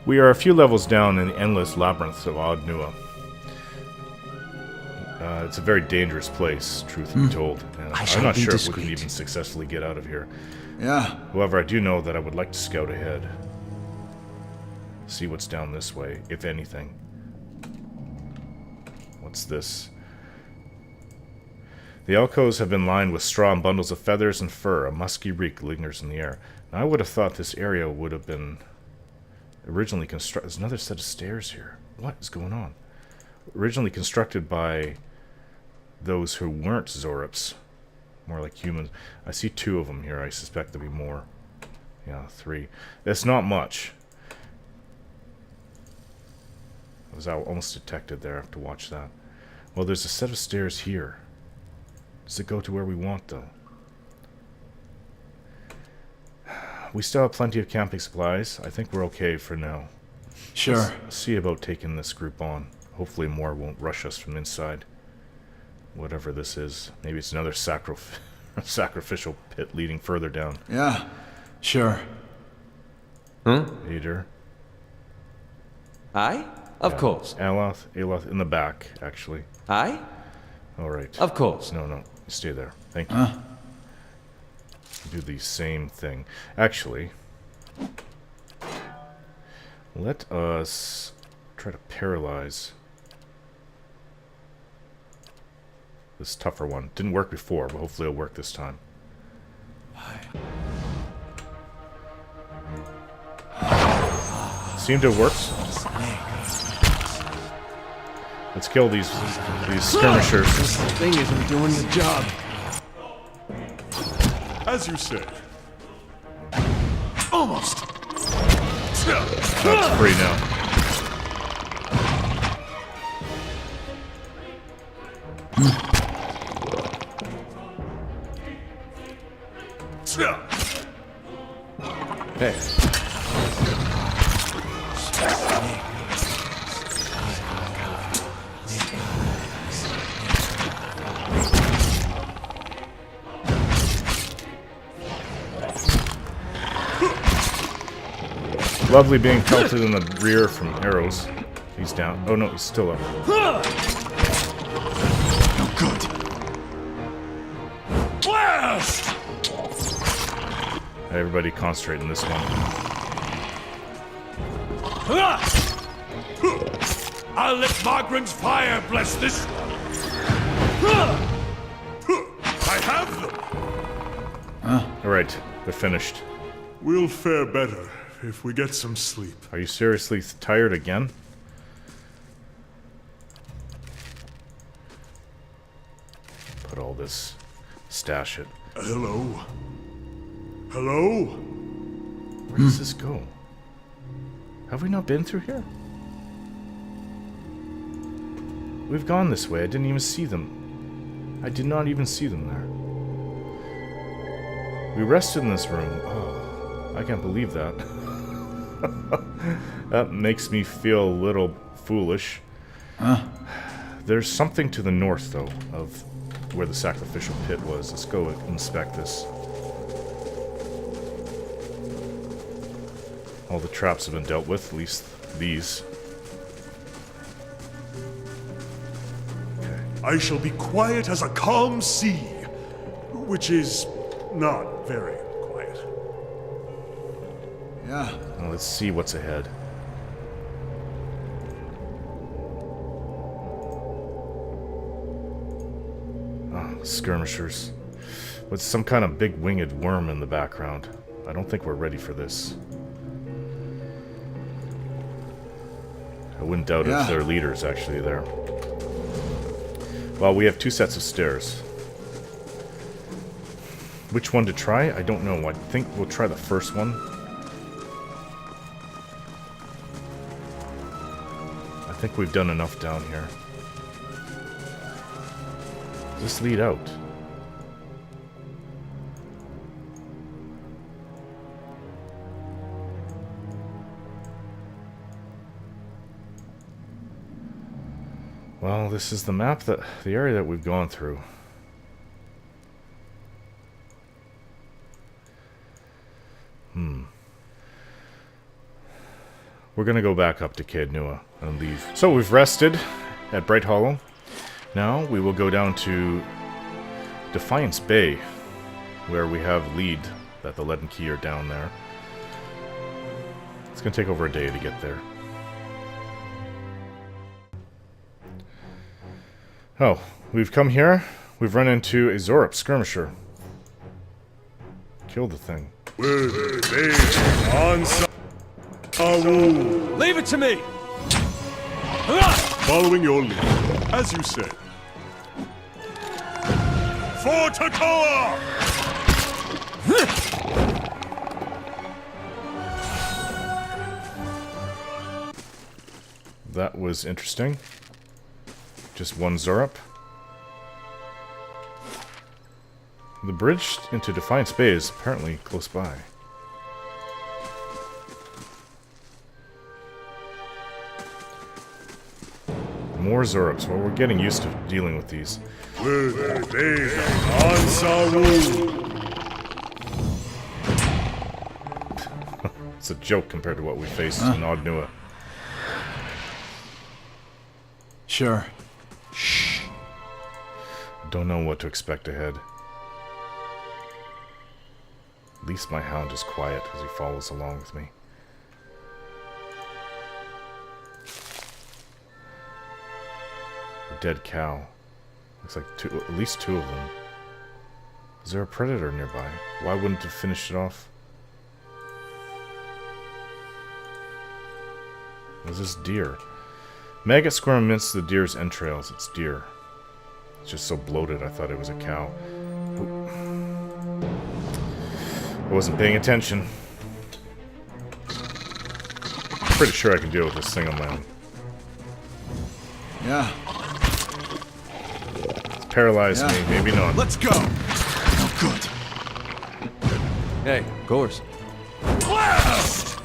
We are a few levels down in the endless labyrinth of Od Nua. It's a very dangerous place, truth be told. And I'm not sure if we can even successfully get out of here. Yeah. However, I do know that I would like to scout ahead. See what's down this way, if anything. What's this? The alcoves have been lined with straw and bundles of feathers and fur. A musky reek lingers in the air. Now, I would have thought this area would have been originally constructed. There's another set of stairs here. What is going on? Originally constructed by those who weren't Zorips. More like humans. I see 2 of them here. I suspect there'll be more. Yeah, 3. That's not much. I was almost detected there. I have to watch that. Well, there's a set of stairs here. Does it go to where we want, though? We still have plenty of camping supplies. I think we're okay for now. Sure. Let's see about taking this group on. Hopefully more won't rush us from inside. Whatever this is. Maybe it's another sacrificial pit leading further down. Yeah. Sure. Huh? Ader. Aye? Of course. Aloth in the back, actually. Aye? Alright. Of course. No, you stay there. Thank you. Do the same thing. Actually, let us try to paralyze this tougher one. Didn't work before, but hopefully it'll work this time. Seemed to work. Let's kill these skirmishers. This thing isn't doing the job. As you say. Almost. That's free now. Hey. Lovely being pelted in the rear from arrows. He's down. Oh no, he's still up. No good. Blast! Everybody concentrate on this one. I'll let Margaret's fire bless this one. I have them. Alright, they're finished. We'll fare better if we get some sleep. Are you seriously tired again? Put all this... stash it. Hello? Hello? Where does this go? Have we not been through here? We've gone this way. I didn't even see them. I did not even see them there. We rested in this room. Oh, I can't believe that. That makes me feel a little foolish. There's something to the north, though, of where the sacrificial pit was. Let's go inspect this. All the traps have been dealt with, at least these. I shall be quiet as a calm sea, which is not very quiet. Yeah. Well, let's see what's ahead. Ah, skirmishers. With some kind of big winged worm in the background. I don't think we're ready for this. I wouldn't doubt if their leader's actually there. Well, we have 2 sets of stairs. Which one to try? I don't know. I think we'll try the first one. I think we've done enough down here. Does this lead out? Well, this is the map the area that we've gone through. We're gonna go back up to Od Nua and leave. So we've rested at Bright Hollow. Now we will go down to Defiance Bay, where we have lead that the lead and key are down there. It's gonna take over a day to get there. Oh, we've come here. We've run into a Zorup skirmisher. Killed the thing. Leave it to me! Following your lead, as you said. For Takoa! That was interesting. Just one Zorup. The bridge into Defiance Bay is apparently close by. More Zorups. Well, we're getting used to dealing with these. It's a joke compared to what we faced in Od Nua. Sure. Don't know what to expect ahead. At least my hound is quiet as he follows along with me. A dead cow. Looks like at least two of them. Is there a predator nearby? Why wouldn't it finish it off? What is this deer? Maggot squirm amidst the deer's entrails. It's deer. It's just so bloated I thought it was a cow. I wasn't paying attention. Pretty sure I can deal with this thing on my own. Yeah. It's paralyzed me, maybe not. Let's go! No good. Hey, of course. Blast!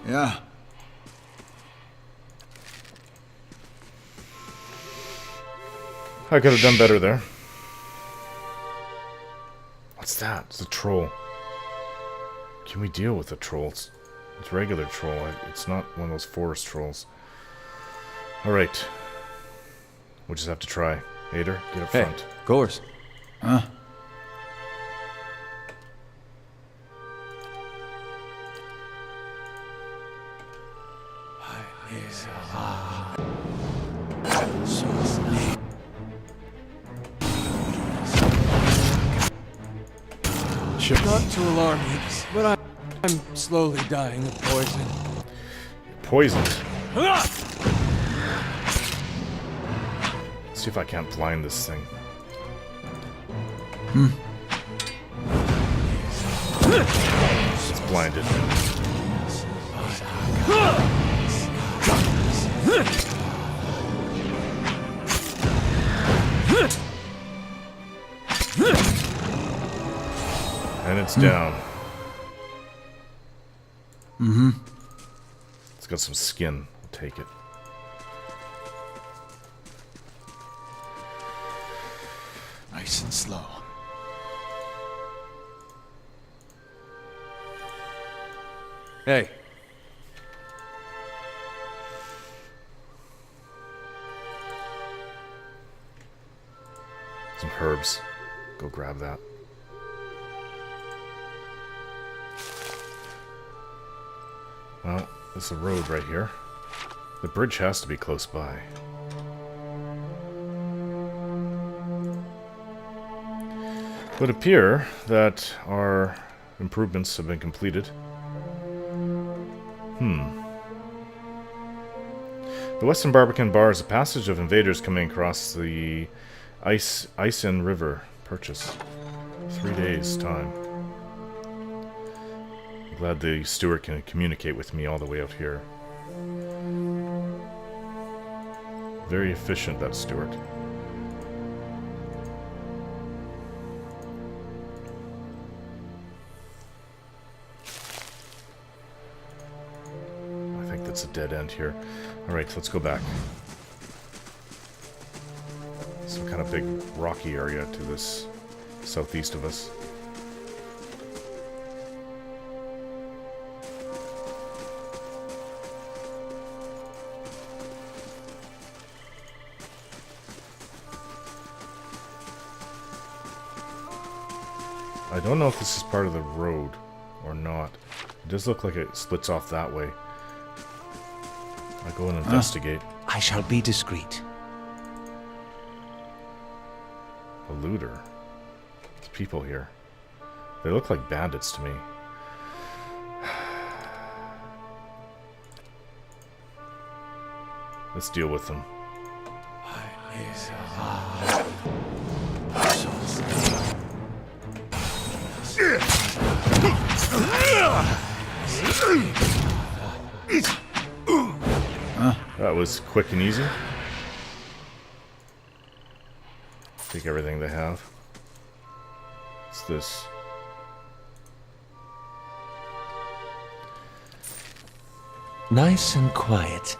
Yeah. I could have done better there. What's that? It's a troll. Can we deal with a troll? It's regular troll. It's not one of those forest trolls. Alright. We'll just have to try. Ader, get up Hey, front. of course. Huh? Sure. Not to alarm you, but I'm slowly dying of poison. Poisoned. Let's see if I can't blind this thing. It's blinded. And it's down. It's got some skin. I'll take it. Nice and slow. Hey. Some herbs. Go grab that. Well, there's a road right here. The bridge has to be close by. It would appear that our improvements have been completed. The Western Barbican bars a passage of invaders coming across the Isen River. Purchase. 3 days' time. I'm glad the steward can communicate with me all the way out here. Very efficient, that steward. I think that's a dead end here. Alright, let's go back. some kind of big rocky area to this southeast of us. I don't know if this is part of the road or not. It does look like it splits off that way. I'll go and investigate. I shall be discreet. A looter. There's people here. They look like bandits to me. Let's deal with them. That was quick and easy. Take everything they have. What's this? Nice and quiet.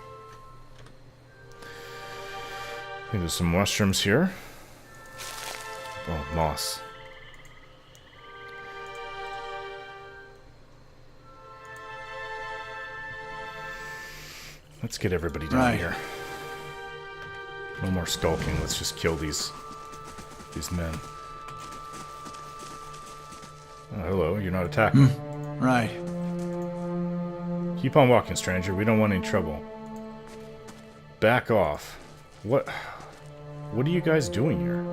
I think there's some mushrooms here. Oh, moss. Let's get everybody down here. No more stalking. Let's just kill these men. Oh, hello. You're not attacking. Right. Keep on walking, stranger. We don't want any trouble. Back off. What are you guys doing here?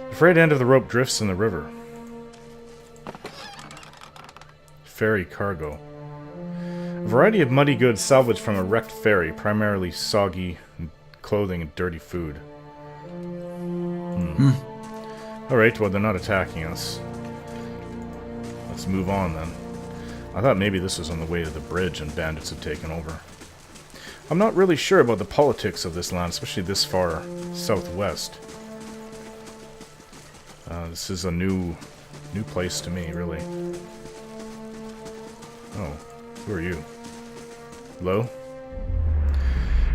The frayed end of the rope drifts in the river. Ferry cargo. A variety of muddy goods salvaged from a wrecked ferry, primarily soggy clothing and dirty food. Alright, well, they're not attacking us. Let's move on then. I thought maybe this was on the way to the bridge and bandits had taken over. I'm not really sure about the politics of this land, especially this far southwest. This is a new place to me, really. Oh, who are you? Hello?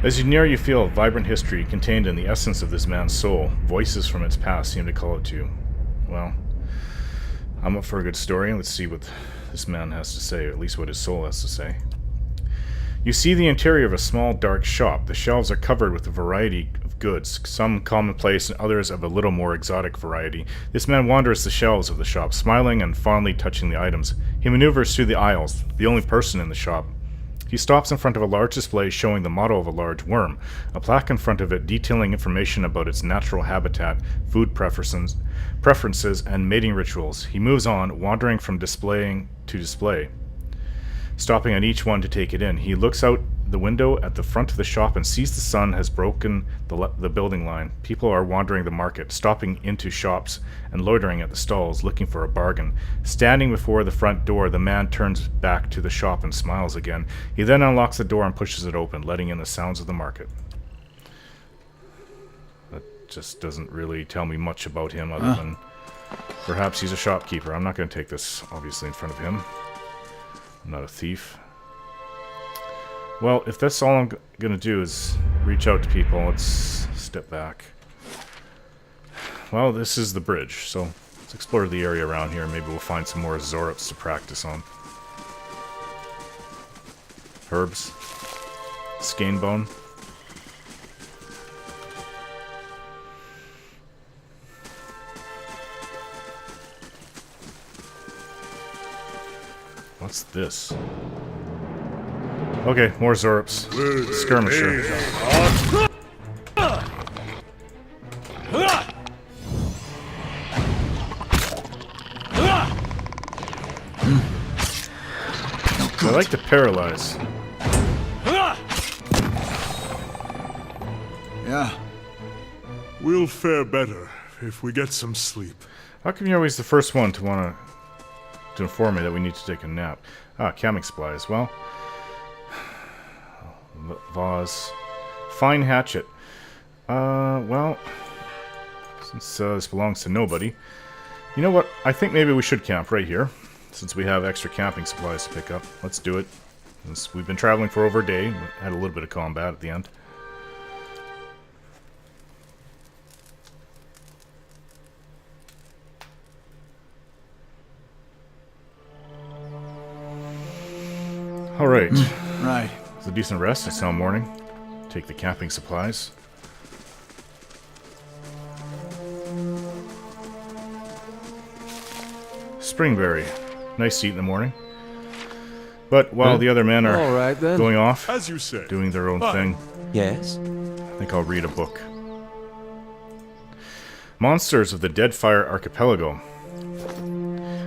As you near, you feel a vibrant history contained in the essence of this man's soul. Voices from its past seem to call it to you. Well, I'm up for a good story. Let's see what this man has to say, or at least what his soul has to say. You see the interior of a small, dark shop. The shelves are covered with a variety of goods, some commonplace and others of a little more exotic variety. This man wanders the shelves of the shop, smiling and fondly touching the items. He maneuvers through the aisles, the only person in the shop. He stops in front of a large display showing the model of a large worm, a plaque in front of it detailing information about its natural habitat, food preferences, and mating rituals. He moves on, wandering from displaying to display, stopping at each one to take it in. He looks out the window at the front of the shop and sees the sun has broken the building line. People are wandering the market, stopping into shops and loitering at the stalls, looking for a bargain. Standing before the front door, the man turns back to the shop and smiles again. He then unlocks the door and pushes it open, letting in the sounds of the market. That just doesn't really tell me much about him other than perhaps he's a shopkeeper. I'm not going to take this, obviously, in front of him. I'm not a thief. Well, if that's all I'm going to do is reach out to people, let's step back. Well, this is the bridge, so let's explore the area around here. Maybe we'll find some more Zorops to practice on. Herbs. Skein bone. What's this? Okay, more Zorops. Skirmisher. I like to paralyze. Yeah. We'll fare better if we get some sleep. How come you're always the first one to want to inform me that we need to take a nap? Ah, camping supplies. Well, vase, fine hatchet. Well, since this belongs to nobody, you know what? I think maybe we should camp right here, since we have extra camping supplies to pick up. Let's do it. Since we've been traveling for over a day, we had a little bit of combat at the end. Alright. Right. It's a decent rest. It's now morning. Take the camping supplies. Springberry. Nice to eat in the morning. But while the other men are All right, then. going off, As you say. doing their own Fine. thing, Yes? I think I'll read a book. Monsters of the Deadfire Archipelago.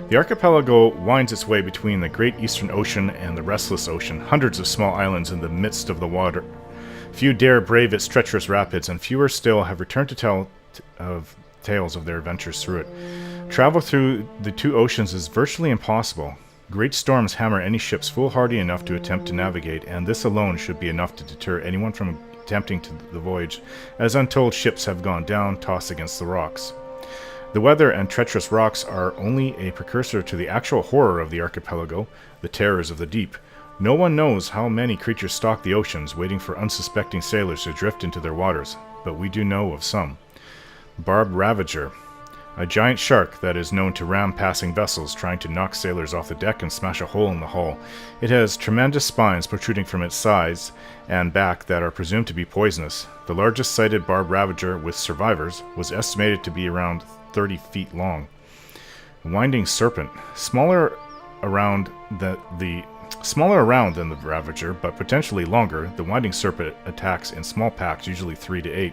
The archipelago winds its way between the Great Eastern Ocean and the Restless Ocean, hundreds of small islands in the midst of the water. Few dare brave its treacherous rapids, and fewer still have returned to tell of tales of their adventures through it. Travel through the two oceans is virtually impossible. Great storms hammer any ships foolhardy enough to attempt to navigate, and this alone should be enough to deter anyone from attempting the voyage, as untold ships have gone down, tossed against the rocks. The weather and treacherous rocks are only a precursor to the actual horror of the archipelago, the terrors of the deep. No one knows how many creatures stalk the oceans, waiting for unsuspecting sailors to drift into their waters, but we do know of some. Barbed Ravager, a giant shark that is known to ram passing vessels, trying to knock sailors off the deck and smash a hole in the hull. It has tremendous spines protruding from its sides and back that are presumed to be poisonous. The largest sighted Barbed Ravager with survivors was estimated to be around 30 feet long. Winding Serpent, smaller around than the Ravager, but potentially longer. The Winding Serpent attacks in small packs, usually 3 to 8.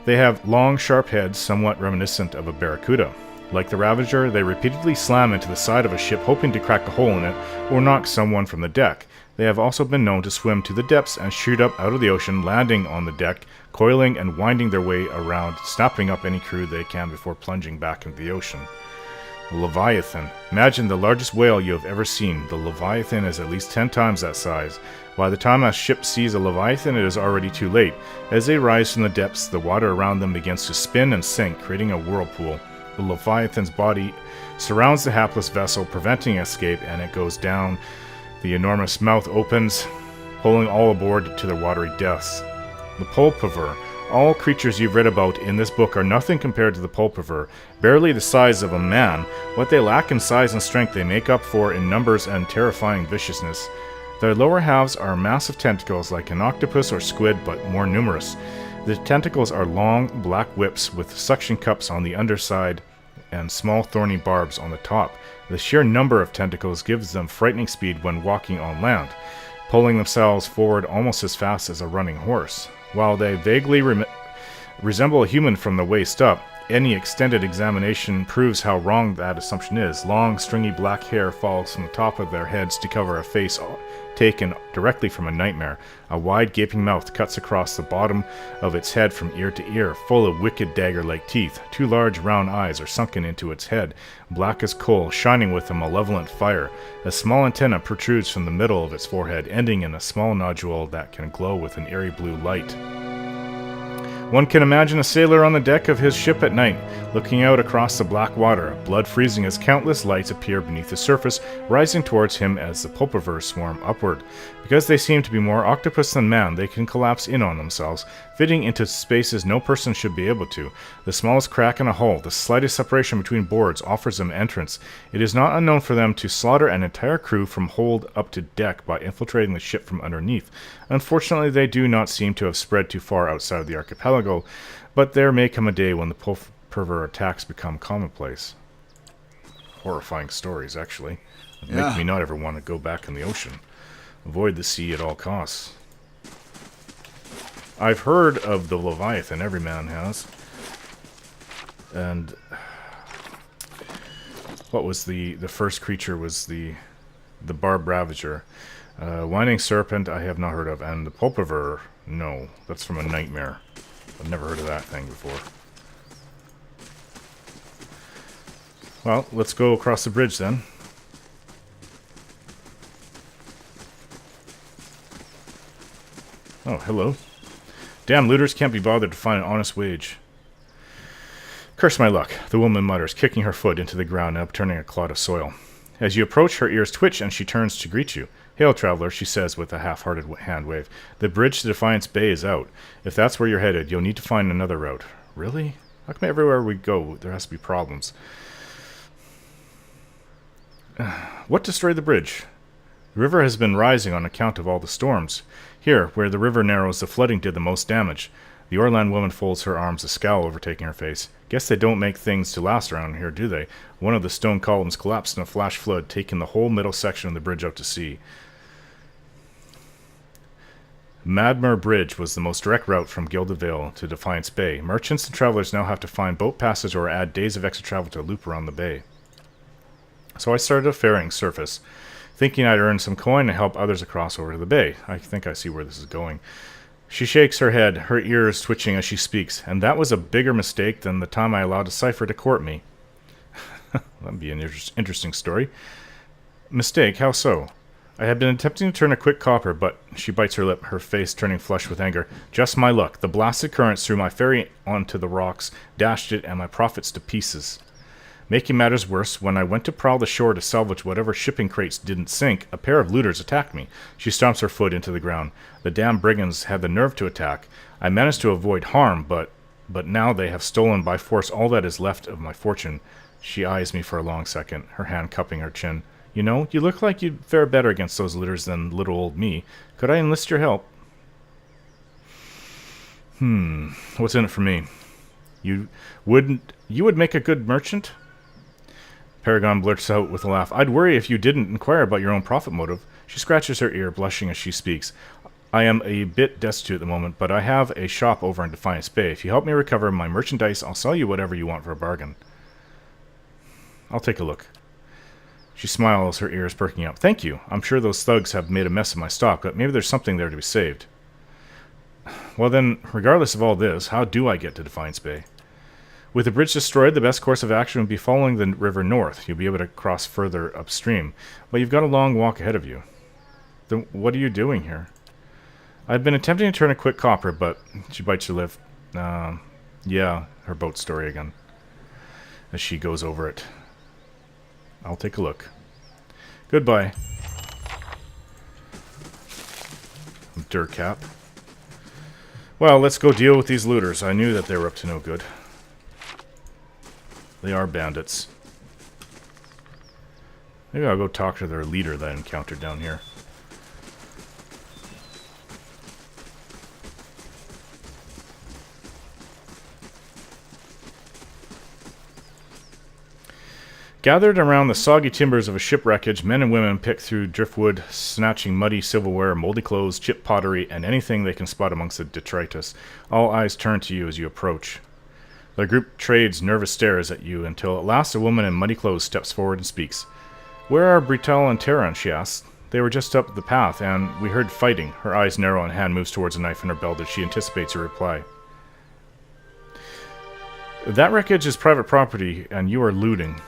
They have long, sharp heads, somewhat reminiscent of a barracuda. Like the Ravager, they repeatedly slam into the side of a ship, hoping to crack a hole in it or knock someone from the deck. They have also been known to swim to the depths and shoot up out of the ocean, landing on the deck, coiling and winding their way around, snapping up any crew they can before plunging back into the ocean. Leviathan. Imagine the largest whale you have ever seen. The Leviathan is at least 10 times that size. By the time a ship sees a Leviathan, it is already too late. As they rise from the depths, the water around them begins to spin and sink, creating a whirlpool. The Leviathan's body surrounds the hapless vessel, preventing escape, and it goes down. The enormous mouth opens, pulling all aboard to their watery deaths. The Pulpover. All creatures you've read about in this book are nothing compared to the Pulpover, barely the size of a man. What they lack in size and strength they make up for in numbers and terrifying viciousness. Their lower halves are massive tentacles like an octopus or squid, but more numerous. The tentacles are long, black whips with suction cups on the underside and small thorny barbs on the top. The sheer number of tentacles gives them frightening speed when walking on land, pulling themselves forward almost as fast as a running horse. While they vaguely resemble a human from the waist up, any extended examination proves how wrong that assumption is. Long, stringy black hair falls from the top of their heads to cover a face taken directly from a nightmare. A wide, gaping mouth cuts across the bottom of its head from ear to ear, full of wicked dagger-like teeth. 2 large, round eyes are sunken into its head, black as coal, shining with a malevolent fire. A small antenna protrudes from the middle of its forehead, ending in a small nodule that can glow with an airy blue light. One can imagine a sailor on the deck of his ship at night, looking out across the black water, blood freezing as countless lights appear beneath the surface, rising towards him as the Pulpovers swarm upward. Because they seem to be more octopus than man, they can collapse in on themselves, fitting into spaces no person should be able to. The smallest crack in a hull, the slightest separation between boards, offers them entrance. It is not unknown for them to slaughter an entire crew from hold up to deck by infiltrating the ship from underneath. Unfortunately, they do not seem to have spread too far outside of the archipelago, but there may come a day when the Pulpover attacks become commonplace. Horrifying stories, actually. That make me not ever want to go back in the ocean. Avoid the sea at all costs. I've heard of the Leviathan, every man has. And what was the first creature was the Barbed Ravager. Winding Serpent I have not heard of, and the Pulpover, no. That's from a nightmare. I've never heard of that thing before. Well, let's go across the bridge then. Oh, hello. Damn looters can't be bothered to find an honest wage. Curse my luck, the woman mutters, kicking her foot into the ground and upturning a clod of soil. As you approach, her ears twitch and she turns to greet you. Hail, traveler, she says with a half-hearted hand wave. The bridge to Defiance Bay is out. If that's where you're headed, you'll need to find another route. Really? How come everywhere we go, there has to be problems? What destroyed the bridge? The river has been rising on account of all the storms. Here, where the river narrows, the flooding did the most damage. The Orland woman folds her arms, a scowl overtaking her face. Guess they don't make things to last around here, do they? One of the stone columns collapsed in a flash flood, taking the whole middle section of the bridge out to sea. Madhmr Bridge was the most direct route from Gilded Vale to Defiance Bay. Merchants and travelers now have to find boat passage or add days of extra travel to loop around the bay. So I started a ferrying surface, thinking I'd earn some coin and help others across over to the bay. I think I see where this is going. She shakes her head, her ears twitching as she speaks, and that was a bigger mistake than the time I allowed a cipher to court me. That'd be an interesting story. Mistake? How so? I had been attempting to turn a quick copper, but she bites her lip, her face turning flushed with anger. Just my luck. The blasted currents threw my ferry onto the rocks, dashed it, and my profits to pieces. Making matters worse, when I went to prowl the shore to salvage whatever shipping crates didn't sink, a pair of looters attacked me. She stomps her foot into the ground. The damn brigands had the nerve to attack. I managed to avoid harm, but now they have stolen by force all that is left of my fortune. She eyes me for a long second, her hand cupping her chin. You know, you look like you'd fare better against those looters than little old me. Could I enlist your help? What's in it for me? You would make a good merchant? Paragon blurts out with a laugh. I'd worry if you didn't inquire about your own profit motive. She scratches her ear, blushing as she speaks. I am a bit destitute at the moment, but I have a shop over in Defiance Bay. If you help me recover my merchandise, I'll sell you whatever you want for a bargain. I'll take a look. She smiles, her ears perking up. Thank you. I'm sure those thugs have made a mess of my stock, but maybe there's something there to be saved. Well then, regardless of all this, how do I get to Defiance Bay? With the bridge destroyed, the best course of action would be following the river north. You'll be able to cross further upstream. But you've got a long walk ahead of you. Then what are you doing here? I've been attempting to turn a quick copper, but she bites her lip. Yeah, her boat story again. As she goes over it. I'll take a look. Goodbye. Durcap. Well, let's go deal with these looters. I knew that they were up to no good. They are bandits. Maybe I'll go talk to their leader that I encountered down here. Gathered around the soggy timbers of a shipwreckage, men and women pick through driftwood, snatching muddy silverware, moldy clothes, chipped pottery, and anything they can spot amongst the detritus. All eyes turn to you as you approach. The group trades nervous stares at you until at last a woman in muddy clothes steps forward and speaks. Where are Brital and Terran? She asks. They were just up the path, and we heard fighting. Her eyes narrow and hand moves towards a knife in her belt as she anticipates a reply. That wreckage is private property, and you are looting.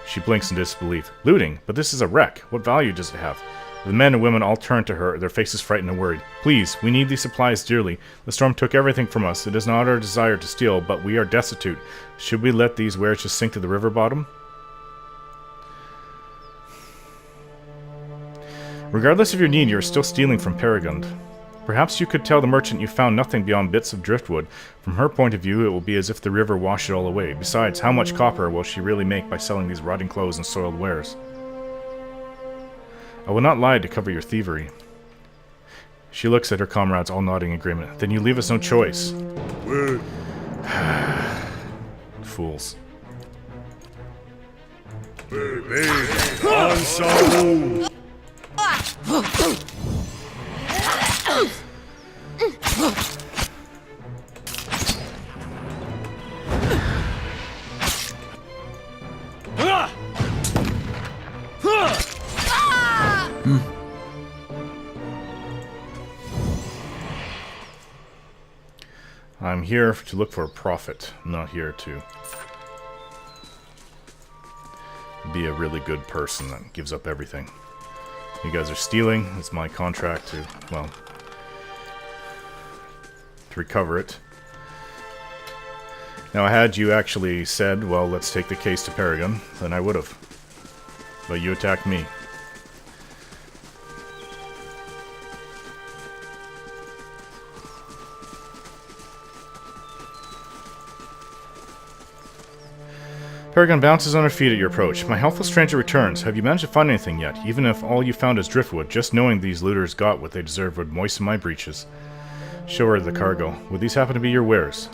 She blinks in disbelief. Looting? But this is a wreck. What value does it have? The men and women all turn to her, their faces frightened and worried. Please, we need these supplies dearly. The storm took everything from us. It is not our desire to steal, but we are destitute. Should we let these wares just sink to the river bottom? Regardless of your need, you are still stealing from Paragon. Perhaps you could tell the merchant you found nothing beyond bits of driftwood. From her point of view, it will be as if the river washed it all away. Besides, how much copper will she really make by selling these rotting clothes and soiled wares? I will not lie to cover your thievery. She looks at her comrades, all nodding in agreement. Then you leave us no choice. Fools. I'm here to look for a profit. I'm not here to be a really good person that gives up everything. You guys are stealing. It's my contract to, well, to recover it. Now, had you actually said, well, let's take the case to Paragon, then I would have. But you attacked me. Paragon bounces on her feet at your approach. My helpful stranger returns. Have you managed to find anything yet? Even if all you found is driftwood, just knowing these looters got what they deserved would moisten my breeches. Show her the cargo. Would these happen to be your wares?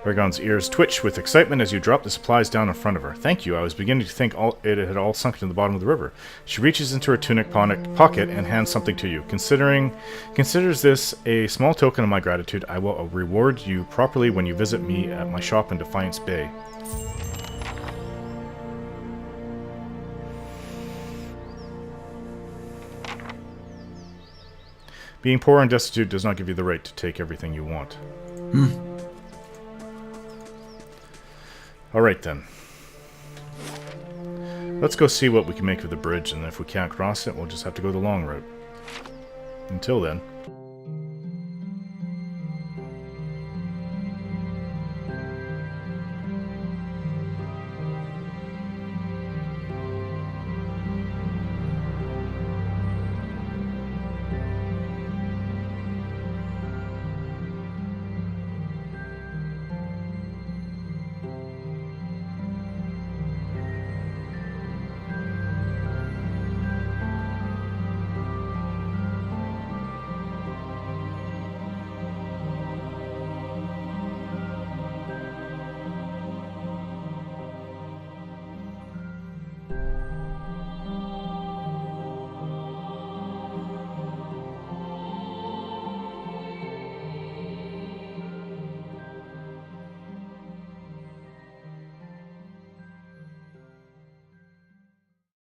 Paragon's ears twitch with excitement as you drop the supplies down in front of her. Thank you. I was beginning to think it had all sunk to the bottom of the river. She reaches into her tunic pocket and hands something to you. Considers this a small token of my gratitude. I will reward you properly when you visit me at my shop in Defiance Bay. Being poor and destitute does not give you the right to take everything you want. Alright then. Let's go see what we can make of the bridge, and if we can't cross it, we'll just have to go the long route. Until then...